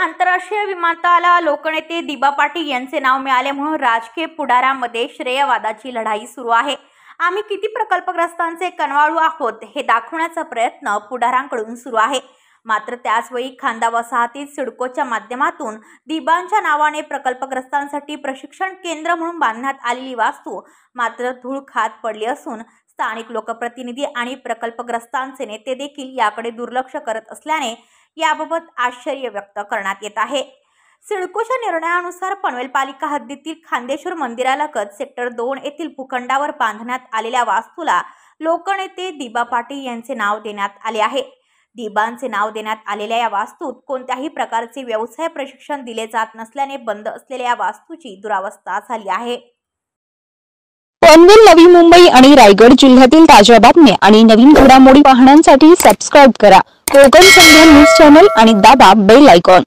आंतरराष्ट्रीय विमानतळाला लोकनेते दिबा पाटील यांचे नाव मिळाले म्हणून राजकीय पुढाऱ्यांमध्ये श्रेयवादाची लढाई सुरू आहे। आम्ही किती प्रकल्पग्रस्तांचे कणवाळू आहोत हे दाखवण्याचा प्रयत्न पुढाऱ्यांकडून सुरू आहे। मात्र त्याचवेळी खांदा वसाहतीत सिडकोच्या माध्यमातून दिबांच्या नावाने प्रकल्पग्रस्तांसाठी प्रशिक्षण केंद्र म्हणून बांधण्यात आलेली वास्तू मात्र धूळ खात पडली असून स्थानिक लोकप्रतिनिधी आणि प्रकल्पग्रस्तांचे नेते देखील याकडे दुर्लक्ष करत असल्याने याबाबत आश्चर्य व्यक्त करण्यात येत आहे। सिडकोच्या निर्णयानुसार पनवेल पालिका हद्दीतील खांदेश्वर मंदिरालगत सेक्टर 2 येथील भूखंडावर बांधण्यात आलेल्या वास्तूला लोकनेते दिबा पाटील यांचे नाव देण्यात आले आहे। दिबांचे नाव देण्यात आलेल्या या वास्तूत कोणत्याही प्रकारचे व्यवसाय प्रशिक्षण दिले जात नसल्याने बंद असलेल्या या वास्तूची दुरावस्था झाली आहे। पनवेल, नवी मुंबई आणि रायगड जिल्ह्यातील ताज्या बातम्या आणि नवीन घडामोडी पाहण्यासाठी सबस्क्राइब करा कोकण संध्या न्यूज चॅनल आणि दाबा बेल आयकॉन।